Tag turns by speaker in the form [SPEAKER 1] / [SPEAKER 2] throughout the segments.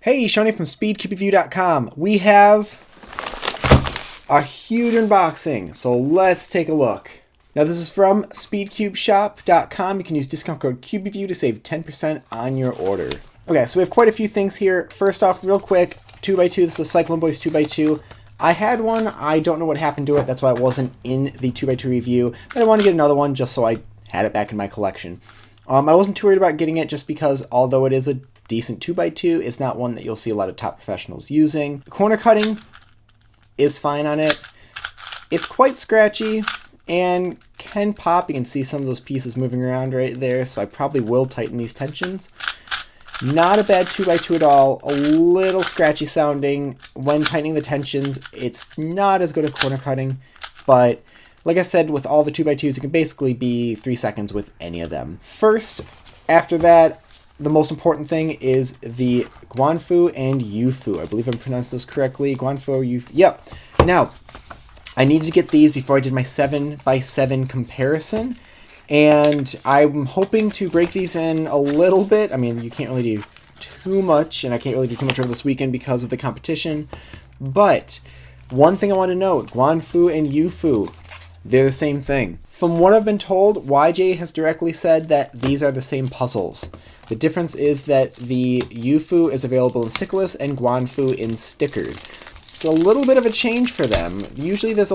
[SPEAKER 1] Hey, Shawnee from SpeedCubeReview.com. We have a huge unboxing, so let's take a look. Now this is from SpeedCubeShop.com. You can use discount code CubeReview to save 10% on your order. Okay, so we have quite a few things here. First off, real quick, 2x2. This is Cyclone Boys 2x2. I had one. I don't know what happened to it. That's why it wasn't in the 2x2 review. But I want to get another one just so I had it back in my collection. I wasn't too worried about getting it just because although it is a decent 2x2, it's not one that you'll see a lot of top professionals using. Corner cutting is fine on it. It's quite scratchy and can pop. You can see some of those pieces moving around right there, so I probably will tighten these tensions. Not a bad 2x2 at all. A little scratchy sounding when tightening the tensions. It's not as good as corner cutting, but like I said, with all the 2x2s, it can basically be 3 seconds with any of them. First, after that, the most important thing is the GuanFu and YuFu. I believe I'm pronouncing those correctly. GuanFu or YuFu. Yep. Now, I needed to get these before I did my 7x7 comparison. And I'm hoping to break these in a little bit. I mean, you can't really do too much, and I can't really do too much over this weekend because of the competition. But one thing I want to note, GuanFu and YuFu, they're the same thing. From what I've been told, YJ has directly said that these are the same puzzles. The difference is that the YuFu is available in stickless and GuanFu in stickers. It's a little bit of a change for them. Usually there's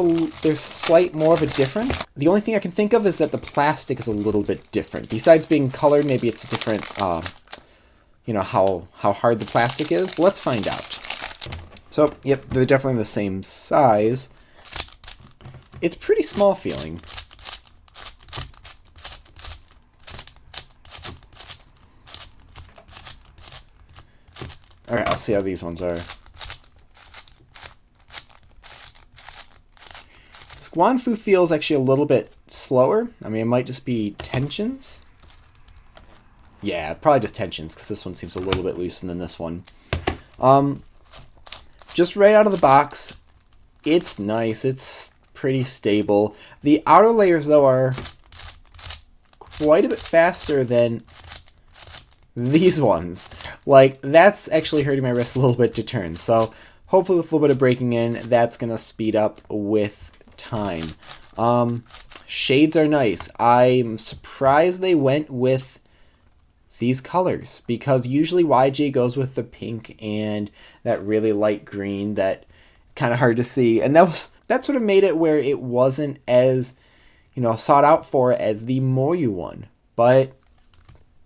[SPEAKER 1] slight more of a difference. The only thing I can think of is that the plastic is a little bit different. Besides being colored, maybe it's a different, you know, how hard the plastic is. Let's find out. So, yep, they're definitely the same size. It's pretty small feeling. Alright, I'll see how these ones are. This GuanFu feels actually a little bit slower. I mean, it might just be tensions. Yeah, probably just tensions, because this one seems a little bit looser than this one. Just right out of the box, it's nice. It's pretty stable. The outer layers, though, are quite a bit faster than these ones. Like, that's actually hurting my wrist a little bit to turn. So hopefully with a little bit of breaking in, that's going to speed up with time. Shades are nice. I'm surprised they went with these colors, because usually YJ goes with the pink and that really light green that kind of hard to see. And that sort of made it where it wasn't as, you know, sought out for as the MoYu one. But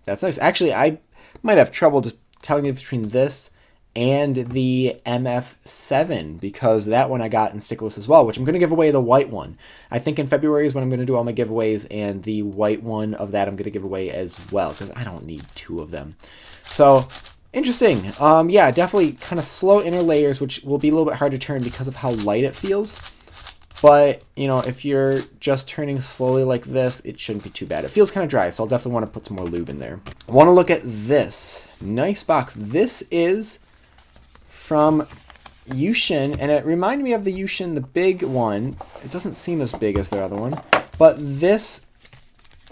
[SPEAKER 1] that's nice. Actually, I might have trouble just telling you between this and the MF7, because that one I got in stickless as well, which I'm going to give away the white one. I think in February is when I'm going to do all my giveaways, and the white one of that I'm going to give away as well, because I don't need 2 of them. So, interesting. Yeah, definitely kind of slow inner layers, which will be a little bit hard to turn because of how light it feels. But, you know, if you're just turning slowly like this, it shouldn't be too bad. It feels kind of dry, so I'll definitely want to put some more lube in there. I want to look at this. Nice box. This is from YuXin, and it reminded me of the YuXin, the big one. It doesn't seem as big as their other one, but this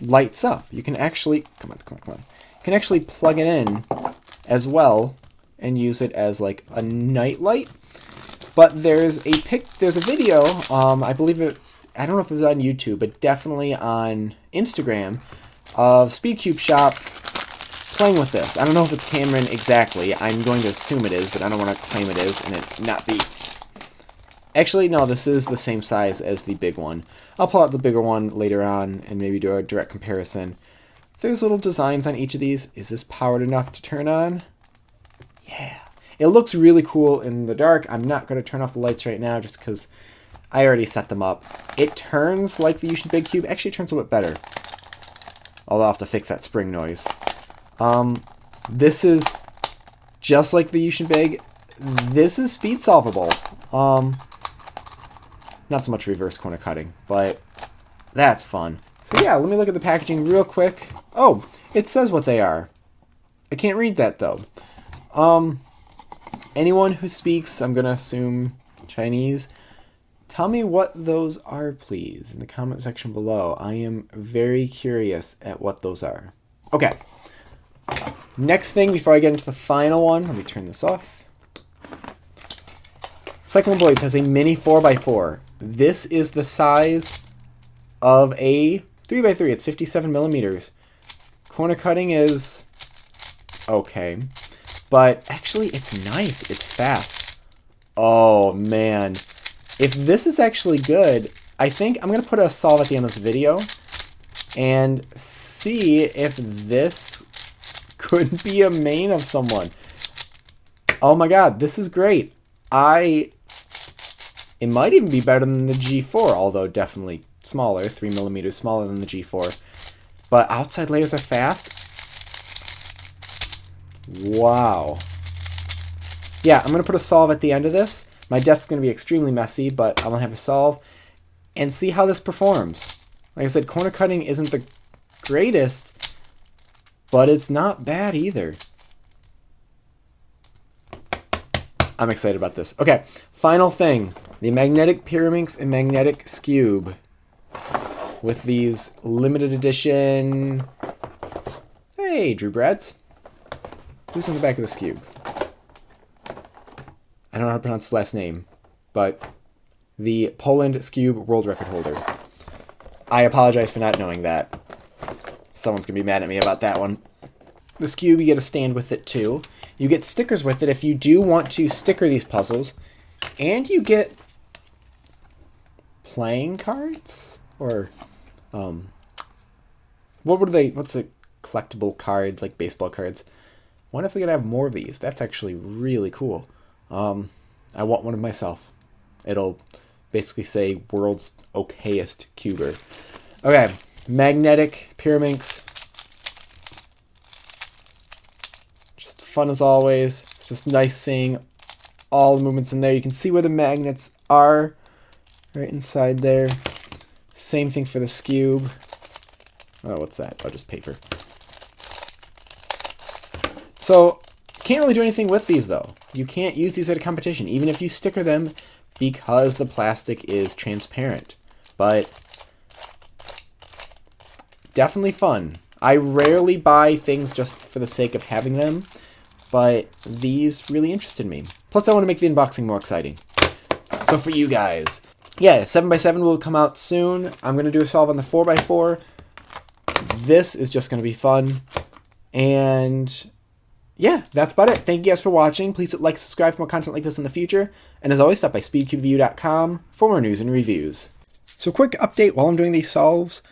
[SPEAKER 1] lights up. You can actually, come on. You can actually plug it in as well and use it as like a night light. But there's a video, I believe I don't know if it was on YouTube, but definitely on Instagram, of SpeedCube Shop playing with this. I don't know if it's Cameron exactly. I'm going to assume it is, but I don't want to claim it is and it not be. Actually, no, this is the same size as the big one. I'll pull out the bigger one later on and maybe do a direct comparison. There's little designs on each of these. Is this powered enough to turn on? Yeah. It looks really cool in the dark. I'm not going to turn off the lights right now just because I already set them up. It turns like the YuXin Big Cube. Actually, it turns a little bit better. Although I'll have to fix that spring noise. This is just like the YuXin Big. This is speed solvable. Not so much reverse corner cutting, but that's fun. So yeah, let me look at the packaging real quick. Oh, it says what they are. I can't read that though. Anyone who speaks, I'm going to assume Chinese, tell me what those are, please, in the comment section below. I am very curious at what those are. Okay. Next thing before I get into the final one, let me turn this off. Cyclone Boys has a mini 4x4. This is the size of a 3x3. It's 57 millimeters. Corner cutting is okay, but actually it's nice. It's fast. Oh man, if this is actually good, I think I'm gonna put a solve at the end of this video and see if this could be a main of someone. Oh my god, this is great. It might even be better than the G4, although definitely smaller, 3 millimeters smaller than the G4. But outside layers are fast. Wow. Yeah, I'm going to put a solve at the end of this. My desk's going to be extremely messy, but I'm going to have a solve and see how this performs. Like I said, corner cutting isn't the greatest, but it's not bad either. I'm excited about this. Okay, final thing. The magnetic Pyraminx and magnetic Skewb with these limited edition... Hey, Drew Brads. Who's on the back of the Skewb? I don't know how to pronounce his last name, but the Poland Skewb world record holder. I apologize for not knowing that. Someone's going to be mad at me about that one. The Skewb, you get a stand with it too. You get stickers with it if you do want to sticker these puzzles. And you get playing cards? Or, what's the collectible cards, like baseball cards? I wonder if they're going to have more of these. That's actually really cool. I want one of myself. It'll basically say world's okayest cuber. Okay, magnetic Pyraminx. Just fun as always. It's just nice seeing all the movements in there. You can see where the magnets are right inside there. Same thing for the Skewb. Oh, what's that? Oh, just paper. So, can't really do anything with these though. You can't use these at a competition, even if you sticker them, because the plastic is transparent. But definitely fun. I rarely buy things just for the sake of having them, but these really interested me. Plus I want to make the unboxing more exciting. So for you guys, yeah, 7x7 will come out soon. I'm going to do a solve on the 4x4. This is just going to be fun. And yeah, that's about it. Thank you guys for watching. Please hit like, subscribe for more content like this in the future. And as always, stop by speedcubeview.com for more news and reviews. So quick update while I'm doing these solves.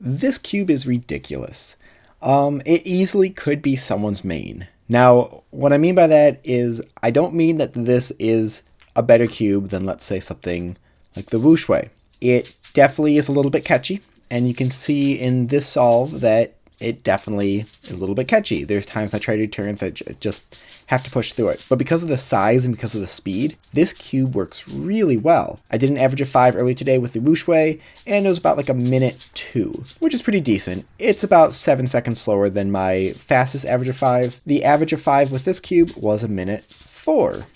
[SPEAKER 1] This cube is ridiculous. It easily could be someone's main. Now, what I mean by that is I don't mean that this is a better cube than, let's say, something like the YuFu. It definitely is a little bit catchy, and you can see in this solve that it definitely is a little bit catchy. There's times I try to do turns I just have to push through it. But because of the size and because of the speed, this cube works really well. I did an average of 5 earlier today with the YuFu, and it was about like a minute 2, which is pretty decent. It's about 7 seconds slower than my fastest average of 5. The average of 5 with this cube was a minute 4.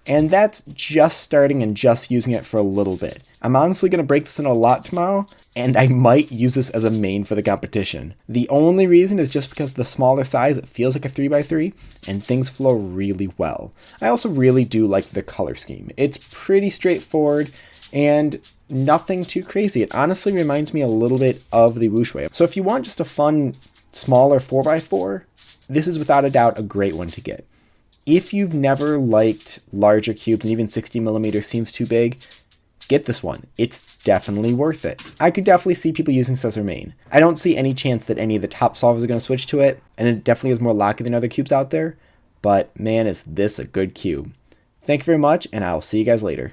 [SPEAKER 1] And that's just starting and just using it for a little bit. I'm honestly going to break this in a lot tomorrow, and I might use this as a main for the competition. The only reason is just because of the smaller size, it feels like a 3x3, and things flow really well. I also really do like the color scheme. It's pretty straightforward, and nothing too crazy. It honestly reminds me a little bit of the YuFu. So if you want just a fun, smaller 4x4, this is without a doubt a great one to get. If you've never liked larger cubes, and even 60mm seems too big, get this one. It's definitely worth it. I could definitely see people using this as their main. I don't see any chance that any of the top solvers are going to switch to it, and it definitely is more locky than other cubes out there, but man, is this a good cube. Thank you very much, and I'll see you guys later.